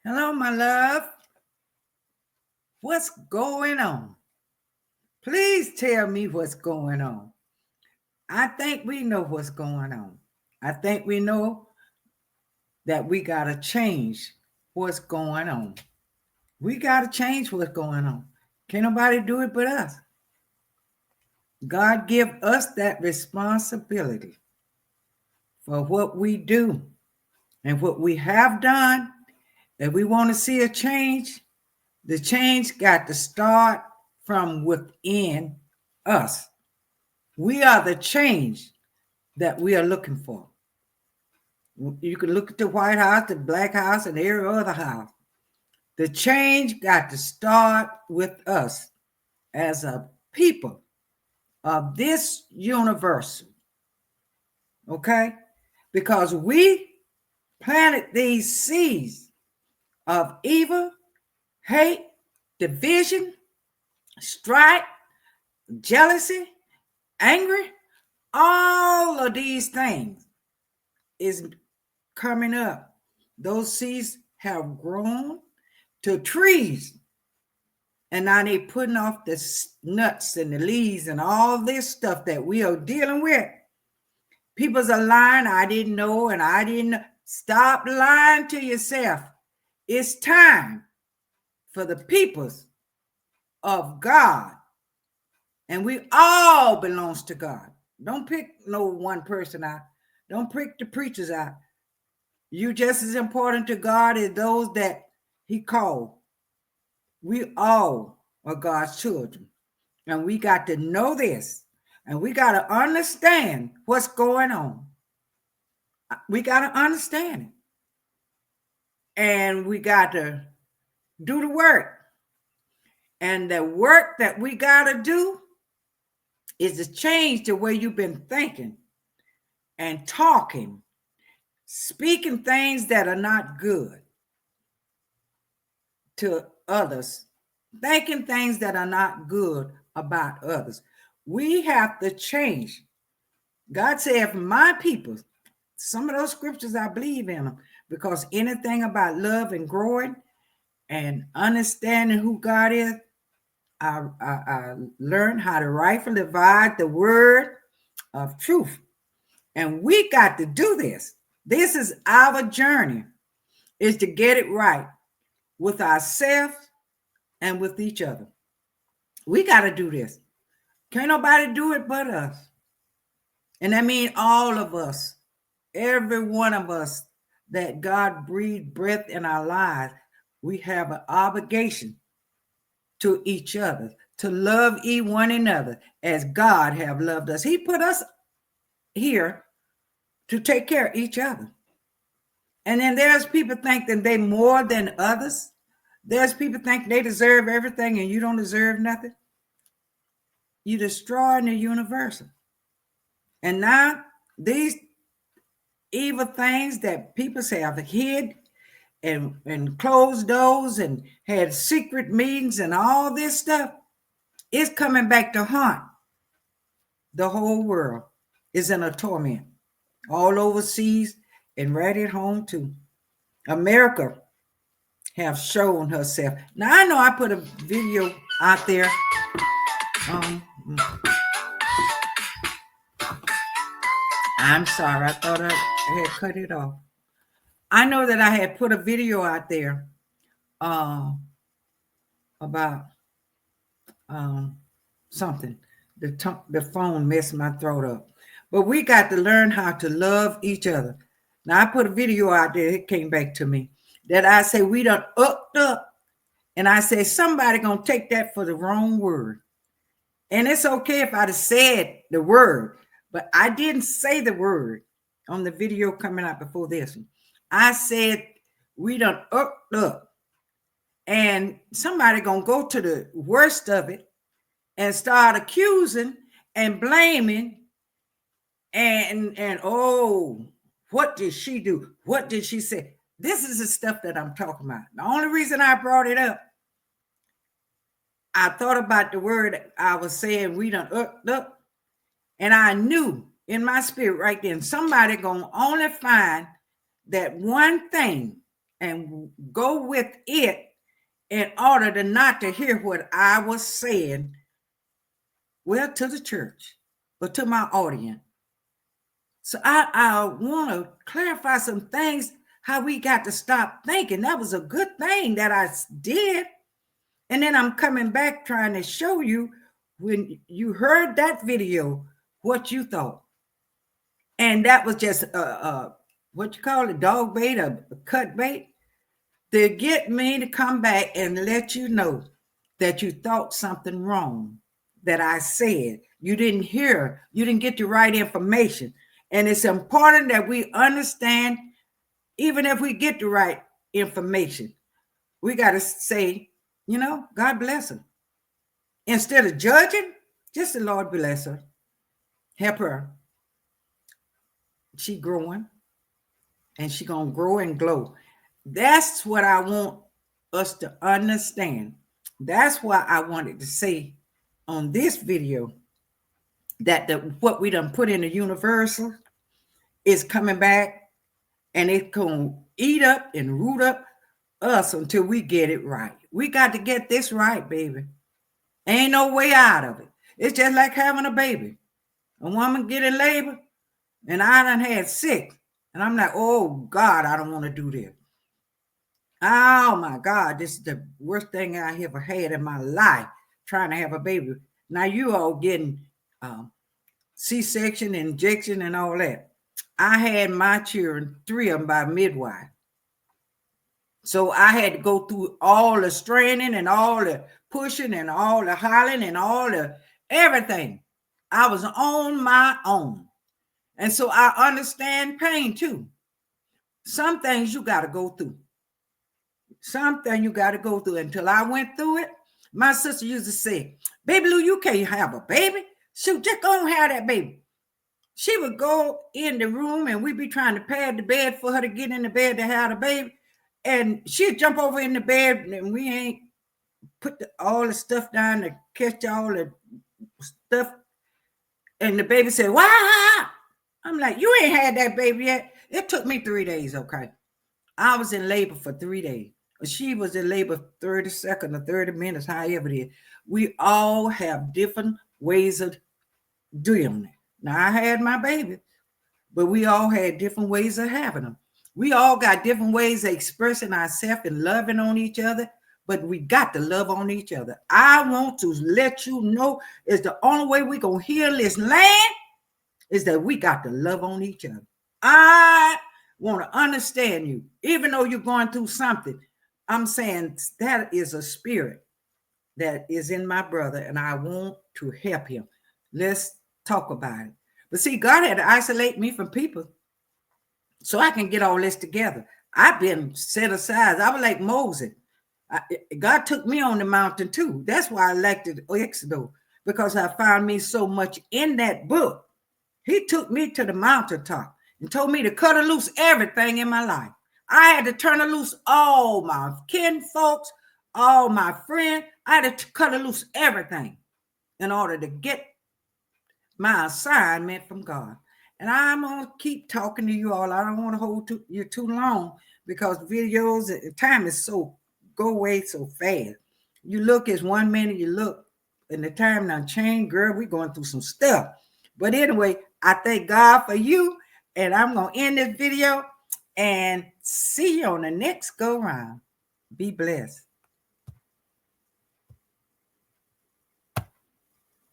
Hello, my love. What's going on? Please tell me what's going on. I think we know what's going on. I think we know that we got to change what's going on. We got to change what's going on. Can't nobody do it but us. God give us that responsibility for what we do and what we have done. If we want to see a change, the change got to start from within us. We are the change that we are looking for. You can look at the White House, the Black House, and every other house. The change got to start with us as a people of this universe. Okay? Because we planted these seeds of evil, hate, division, strife, jealousy, angry. All of these things is coming up. Those seeds have grown to trees. And now they're putting off the nuts and the leaves and all this stuff that we are dealing with. People's are lying. I didn't know, and I didn't. Stop lying to yourself. It's time for the peoples of God. And we all belongs to God. Don't pick no one person out. Don't pick the preachers out. You just as important to God as those that he called. We all are God's children. And we got to know this. And we got to understand what's going on. We got to understand it. And we got to do the work. And the work that we got to do is to change the way you've been thinking and talking, speaking things that are not good to others, thinking things that are not good about others. We have to change. God said, if my people, some of those scriptures, I believe in them, because anything about love and growing and understanding who God is, I learned how to rightfully divide the word of truth. And we got to do this. This is our journey, is to get it right with ourselves and with each other. We got to do this. Can't nobody do it but us. And that means all of us, every one of us that God breathed breath in our lives, we have an obligation to each other, to love one another as God have loved us. He put us here to take care of each other. And then there's people think that they more than others. There's people think they deserve everything and you don't deserve nothing. You're destroying the universe. And now these evil things that people say have hid and closed doors and had secret meetings and all this stuff, is coming back to haunt. The whole world is in a torment. All overseas and right at home too. America have shown herself. Now I know I put a video out there. I'm sorry, I thought I had cut it off. I know that I had put a video out there about something. The phone messed my throat up. But we got to learn how to love each other. Now I put a video out there, it came back to me, that I say we done upped up. And I said, somebody gonna take that for the wrong word. And it's okay if I'd have said the word, but I didn't say the word on the video coming out before this one. I said, we done upped up. And somebody gonna go to the worst of it and start accusing and blaming and oh, what did she do? What did she say? This is the stuff that I'm talking about. The only reason I brought it up, I thought about the word I was saying, we done up, and I knew in my spirit right then, somebody gonna only find that one thing and go with it in order to not to hear what I was saying, well, to the church, but to my audience. So I want to clarify some things, how we got to stop thinking. That was a good thing that I did. And then I'm coming back trying to show you, when you heard that video, what you thought. And that was just what you call it, dog bait, a cut bait, to get me to come back and let you know that you thought something wrong that I said. You didn't hear, you didn't get the right information. And it's important that we understand, even if we get the right information, we got to say, God bless her. Instead of judging, just the Lord bless her. Help her. She growing, and she going to grow and glow. That's what I want us to understand. That's why I wanted to say on this video that what we done put in the universal is coming back, and it's going to eat up and root up us until we get it right. We got to get this right, baby. Ain't no way out of it. It's just like having a baby. A woman get in labor, and I done had 6. And I'm like, oh, God, I don't want to do this. Oh, my God, this is the worst thing I ever had in my life, trying to have a baby. Now you all getting C-section, injection, and all that. I had my children, 3 of them by midwife. So I had to go through all the straining and all the pushing and all the hollering and all the everything. I was on my own. And so I understand pain too. Some things you got to go through. Something you got to go through. Until I went through it, my sister used to say, baby Lou, you can't have a baby. Shoot, just go and have that baby. She would go in the room and we'd be trying to pad the bed for her to get in the bed to have the baby. And she'd jump over in the bed, and we ain't put all the stuff down to catch all the stuff. And the baby said, wow. I'm like, you ain't had that baby yet. It took me 3 days, okay? I was in labor for 3 days. She was in labor 30 seconds or 30 minutes, however it is. We all have different ways of doing it. Now, I had my baby, but we all had different ways of having them. We all got different ways of expressing ourselves and loving on each other, but we got to love on each other. I want to let you know is the only way we're going to heal this land is that we got to love on each other. I want to understand you. Even though you're going through something, I'm saying that is a spirit that is in my brother, and I want to help him. Let's talk about it. But see, God had to isolate me from people so I can get all this together. I've been set aside. I was like Moses. God took me on the mountain too. That's why I elected Exodus, because I found me so much in that book. He took me to the mountaintop and told me to cut loose everything in my life. I had to turn loose all my kin folks, all my friends. I had to cut loose everything in order to get my assignment from God. And I'm going to keep talking to you all. I don't want to hold you too long, because videos, time is so go away so fast. You look, it's 1 minute, you look, and the time now changed. Girl, we're going through some stuff. But anyway, I thank God for you, and I'm going to end this video and see you on the next go round. Be blessed.